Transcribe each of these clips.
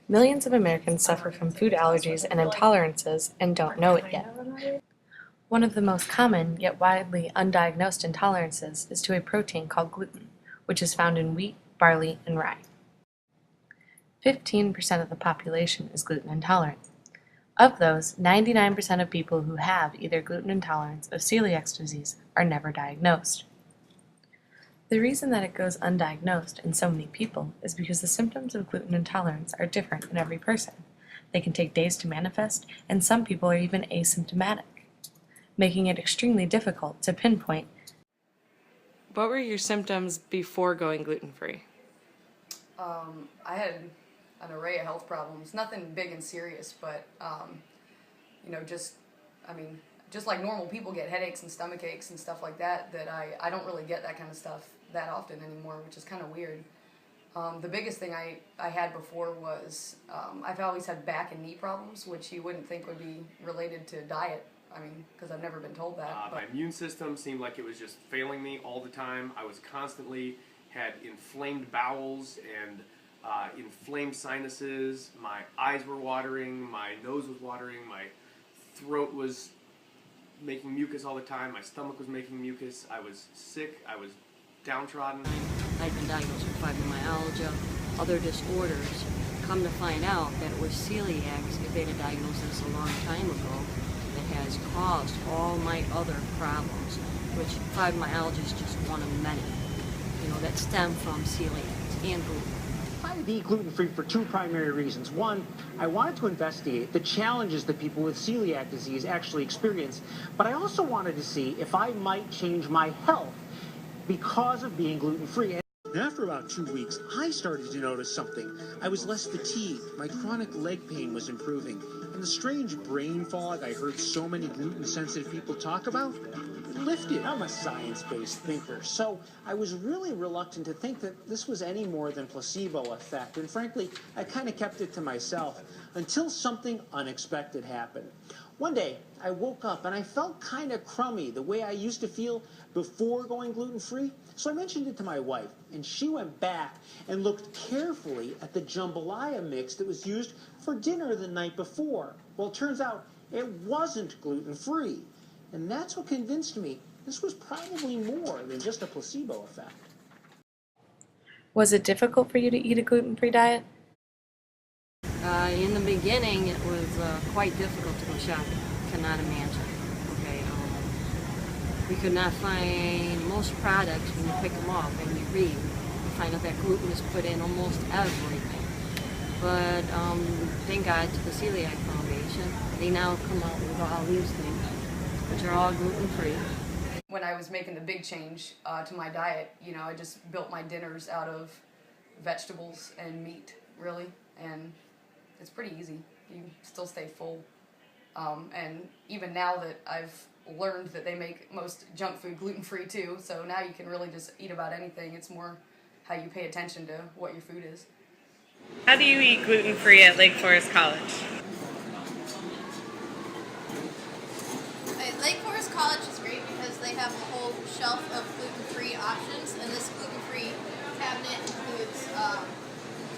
Millions of Americans suffer from food allergies and intolerances and don't know it yet. One of the most common, yet widely undiagnosed intolerances is to a protein called gluten, which is found in wheat, barley, and rye. 15% of the population is gluten intolerant. Of those, 99% of people who have either gluten intolerance or celiac disease are never diagnosed. The reason that it goes undiagnosed in so many people is because the symptoms of gluten intolerance are different in every person. They can take days to manifest, and some people are even asymptomatic, making it extremely difficult to pinpoint. What were your symptoms before going gluten-free? I had an array of health problems, nothing big and serious, but, just like normal people get headaches and stomach aches and stuff like that, I don't really get that kind of stuff that often anymore, which is kind of weird. The biggest thing I had before was, I've always had back and knee problems, which you wouldn't think would be related to diet. Because I've never been told that. My immune system seemed like it was just failing me all the time. I was constantly had inflamed bowels and inflamed sinuses. My eyes were watering, my nose was watering, my throat was making mucus all the time, my stomach was making mucus. I was sick, I was downtrodden. I'd been diagnosed with fibromyalgia, other disorders. Come to find out that it was celiac, if they had diagnosed this a long time ago, that has caused all my other problems, which fibromyalgia is just one of many, that stem from celiac and gluten. I decided to eat gluten-free for two primary reasons. One, I wanted to investigate the challenges that people with celiac disease actually experience, but I also wanted to see if I might change my health because of being gluten-free. After about 2 weeks, I started to notice something. I was less fatigued, my chronic leg pain was improving, and the strange brain fog I heard so many gluten-sensitive people talk about lifted. I'm a science-based thinker, so I was really reluctant to think that this was any more than placebo effect, and frankly, I kind of kept it to myself until something unexpected happened. One day, I woke up and I felt kind of crummy, the way I used to feel before going gluten-free. So I mentioned it to my wife, and she went back and looked carefully at the jambalaya mix that was used for dinner the night before. Well, it turns out it wasn't gluten-free. And that's what convinced me this was probably more than just a placebo effect. Was it difficult for you to eat a gluten-free diet? In the beginning, it was quite difficult to go shopping. Cannot imagine. Okay, we could not find most products when you pick them up and you read. You find out that gluten is put in almost everything. But thank God to the Celiac Foundation, they now come out with all these things, which are all gluten-free. When I was making the big change to my diet, I just built my dinners out of vegetables and meat, really, and it's pretty easy. You still stay full. And even now that I've learned that they make most junk food gluten-free too, so now you can really just eat about anything. It's more how you pay attention to what your food is. How do you eat gluten-free at Lake Forest College? Lake Forest College is great because they have a whole shelf of gluten-free options, and this gluten-free cabinet includes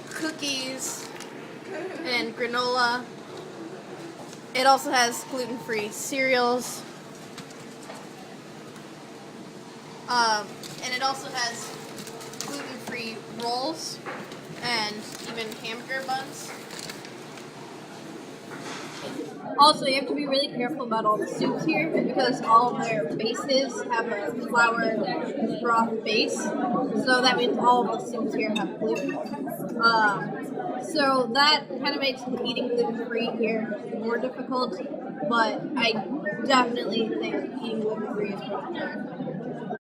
cookies and granola. It also has gluten-free cereals, and it also has gluten-free rolls and even hamburger buns. Also, you have to be really careful about all the soups here because all of their bases have a flour broth base, so that means all of the soups here have gluten. So that kind of makes eating gluten-free here more difficult, but I definitely think eating gluten-free is worth it.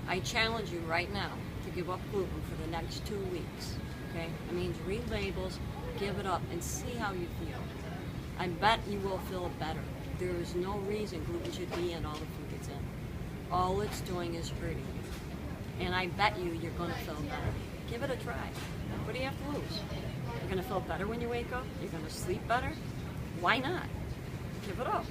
I challenge you right now to give up gluten for the next 2 weeks. Okay? That means read labels, give it up, and see how you feel. I bet you will feel better. There is no reason gluten should be in all the food it's in. All it's doing is hurting you. And I bet you're going to feel better. Give it a try. What do you have to lose? You're going to feel better when you wake up? You're going to sleep better? Why not? Give it up.